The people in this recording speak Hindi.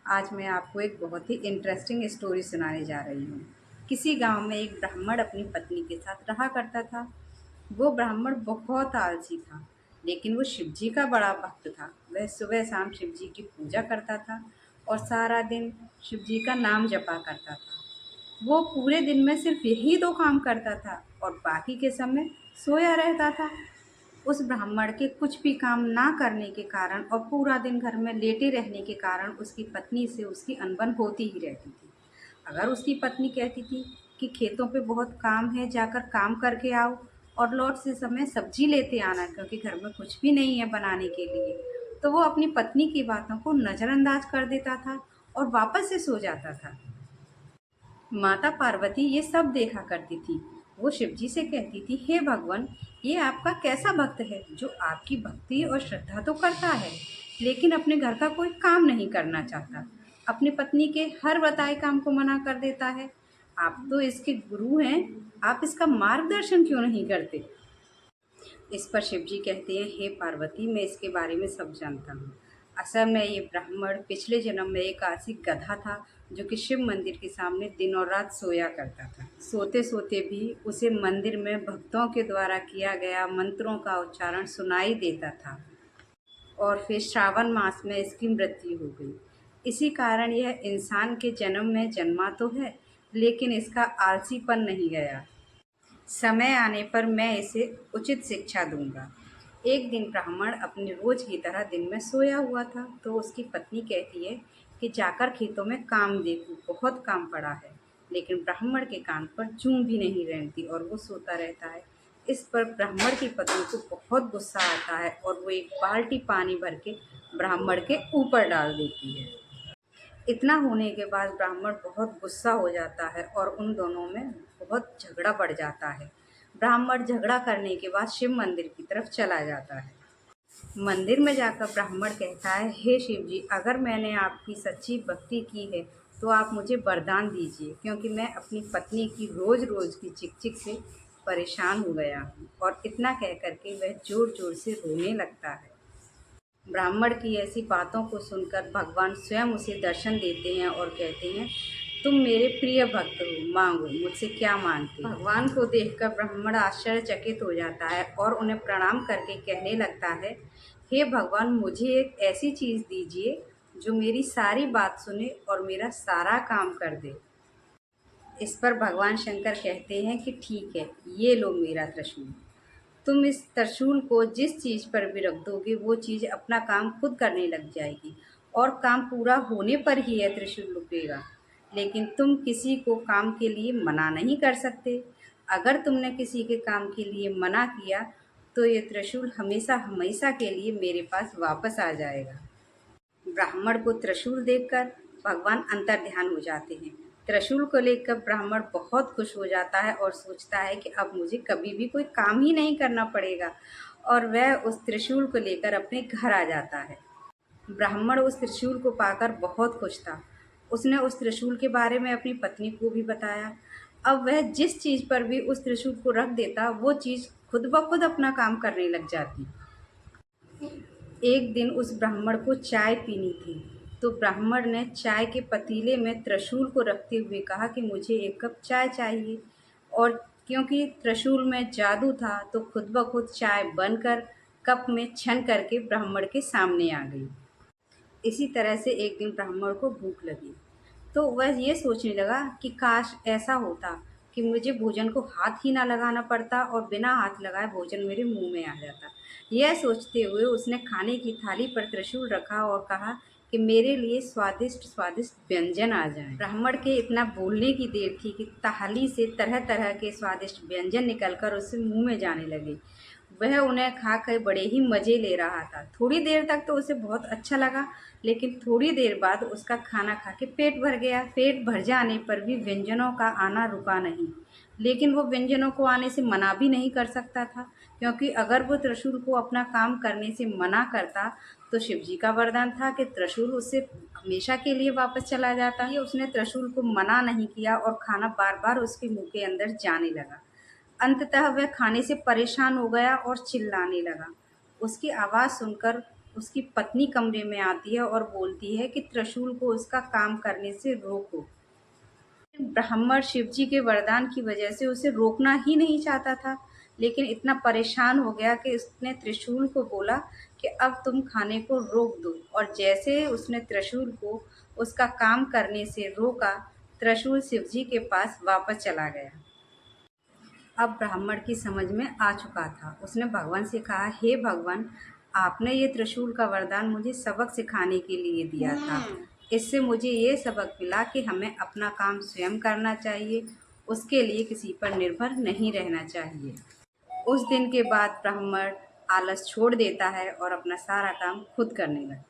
आज मैं आपको एक बहुत ही इंटरेस्टिंग स्टोरी सुनाने जा रही हूँ। किसी गांव में एक ब्राह्मण अपनी पत्नी के साथ रहा करता था। वो ब्राह्मण बहुत आलसी था, लेकिन वो शिव जी का बड़ा भक्त था। वह सुबह शाम शिव जी की पूजा करता था और सारा दिन शिव जी का नाम जपा करता था। वो पूरे दिन में सिर्फ यही 2 काम करता था और बाकी के समय सोया रहता था। उस ब्राह्मण के कुछ भी काम ना करने के कारण और पूरा दिन घर में लेटे रहने के कारण उसकी पत्नी से उसकी अनबन होती ही रहती थी। अगर उसकी पत्नी कहती थी कि खेतों पे बहुत काम है, जाकर काम करके आओ और लौट से समय सब्जी लेते आना क्योंकि घर में कुछ भी नहीं है बनाने के लिए, तो वो अपनी पत्नी की बातों को नज़रअंदाज कर देता था और वापस से सो जाता था। माता पार्वती ये सब देखा करती थी। वो शिवजी से कहती थी, हे भगवान, ये आपका कैसा भक्त है जो आपकी भक्ति और श्रद्धा तो करता है, लेकिन अपने घर का कोई काम नहीं करना चाहता। अपनी पत्नी के हर बताए काम को मना कर देता है। आप तो इसके गुरु हैं, आप इसका मार्गदर्शन क्यों नहीं करते? इस पर शिवजी कहते हैं, हे पार्वती, मैं इसके बारे में सब जानता हूँ। असल में ये ब्राह्मण पिछले जन्म में एक आलसी गधा था जो कि शिव मंदिर के सामने दिन और रात सोया करता था। सोते सोते भी उसे मंदिर में भक्तों के द्वारा किया गया मंत्रों का उच्चारण सुनाई देता था और फिर श्रावण मास में इसकी मृत्यु हो गई। इसी कारण यह इंसान के जन्म में जन्मा तो है, लेकिन इसका आलसीपन नहीं गया। समय आने पर मैं इसे उचित शिक्षा दूंगा। एक दिन ब्राह्मण अपनी रोज की तरह दिन में सोया हुआ था, तो उसकी पत्नी कहती है कि जाकर खेतों में काम देखूं, बहुत काम पड़ा है। लेकिन ब्राह्मण के कान पर जूं भी नहीं रेंगती और वो सोता रहता है। इस पर ब्राह्मण की पत्नी को बहुत गुस्सा आता है और वो एक बाल्टी पानी भर के ब्राह्मण के ऊपर डाल देती है। इतना होने के बाद ब्राह्मण बहुत गुस्सा हो जाता है और उन दोनों में बहुत झगड़ा बढ़ जाता है। ब्राह्मण झगड़ा करने के बाद शिव मंदिर की तरफ चला जाता है। मंदिर में जाकर ब्राह्मण कहता है, हे शिव जी, अगर मैंने आपकी सच्ची भक्ति की है तो आप मुझे वरदान दीजिए, क्योंकि मैं अपनी पत्नी की रोज़ रोज़ की चिक चिक से परेशान हो गया हूँ। और इतना कह कर के वह ज़ोर ज़ोर से रोने लगता है। ब्राह्मण की ऐसी बातों को सुनकर भगवान स्वयं उसे दर्शन देते हैं और कहते हैं, तुम मेरे प्रिय भक्त हो, मांगो, मुझसे क्या मांगते हो? भगवान को देखकर ब्राह्मण आश्चर्यचकित हो जाता है और उन्हें प्रणाम करके कहने लगता है, हे भगवान, मुझे एक ऐसी चीज़ दीजिए जो मेरी सारी बात सुने और मेरा सारा काम कर दे। इस पर भगवान शंकर कहते हैं कि ठीक है, ये लो मेरा त्रिशूल। तुम इस त्रिशूल को जिस चीज़ पर भी रख दोगे वो चीज़ अपना काम खुद करने लग जाएगी और काम पूरा होने पर ही यह त्रिशूल रुकेगा। लेकिन तुम किसी को काम के लिए मना नहीं कर सकते। अगर तुमने किसी के काम के लिए मना किया तो ये त्रिशूल हमेशा हमेशा के लिए मेरे पास वापस आ जाएगा। ब्राह्मण को त्रिशूल देखकर भगवान अंतर्ध्यान हो जाते हैं। त्रिशूल को लेकर ब्राह्मण बहुत खुश हो जाता है और सोचता है कि अब मुझे कभी भी कोई काम ही नहीं करना पड़ेगा, और वह उस त्रिशूल को लेकर अपने घर आ जाता है। ब्राह्मण उस त्रिशूल को पाकर बहुत खुश था। उसने उस त्रिशूल के बारे में अपनी पत्नी को भी बताया। अब वह जिस चीज़ पर भी उस त्रिशूल को रख देता, वो चीज़ खुद ब खुद अपना काम करने लग जाती। एक दिन उस ब्राह्मण को चाय पीनी थी, तो ब्राह्मण ने चाय के पतीले में त्रिशूल को रखते हुए कहा कि मुझे एक कप चाय चाहिए। और क्योंकि त्रिशूल में जादू था, तो खुद ब खुद चाय बनकर कप में छन करके ब्राह्मण के सामने आ गई। इसी तरह से एक दिन ब्राह्मण को भूख लगी, तो वह ये सोचने लगा कि काश ऐसा होता कि मुझे भोजन को हाथ ही ना लगाना पड़ता और बिना हाथ लगाए भोजन मेरे मुंह में आ जाता। यह सोचते हुए उसने खाने की थाली पर त्रिशूल रखा और कहा कि मेरे लिए स्वादिष्ट स्वादिष्ट व्यंजन आ जाएं। ब्राह्मण के इतना बोलने की देर थी कि थाली से तरह तरह के स्वादिष्ट व्यंजन निकलकर उसके मुंह में जाने लगे। वह उन्हें खाकर बड़े ही मज़े ले रहा था। थोड़ी देर तक तो उसे बहुत अच्छा लगा, लेकिन थोड़ी देर बाद उसका खाना खा के पेट भर गया। पेट भर जाने पर भी व्यंजनों का आना रुका नहीं, लेकिन वो व्यंजनों को आने से मना भी नहीं कर सकता था, क्योंकि अगर वो त्रिशूल को अपना काम करने से मना करता तो शिव जी का वरदान था कि त्रिशूल उससे हमेशा के लिए वापस चला जाता। ये उसने त्रिशूल को मना नहीं किया और खाना बार बार उसके मुंह के अंदर जाने लगा। अंततः वह खाने से परेशान हो गया और चिल्लाने लगा। उसकी आवाज़ सुनकर उसकी पत्नी कमरे में आती है और बोलती है कि त्रिशूल को उसका काम करने से रोको। ब्राह्मण शिवजी के वरदान की वजह से उसे रोकना ही नहीं चाहता था, लेकिन इतना परेशान हो गया कि उसने त्रिशूल को बोला कि अब तुम खाने को रोक दो, और जैसे उसने त्रिशूल को उसका काम करने से रोका, त्रिशूल शिवजी के पास वापस चला गया। अब ब्राह्मण की समझ में आ चुका था। उसने भगवान से कहा, हे भगवान, आपने ये त्रिशूल का वरदान मुझे सबक सिखाने के लिए दिया था। इससे मुझे ये सबक मिला कि हमें अपना काम स्वयं करना चाहिए, उसके लिए किसी पर निर्भर नहीं रहना चाहिए। उस दिन के बाद ब्राह्मण आलस छोड़ देता है और अपना सारा काम खुद करने लगता है।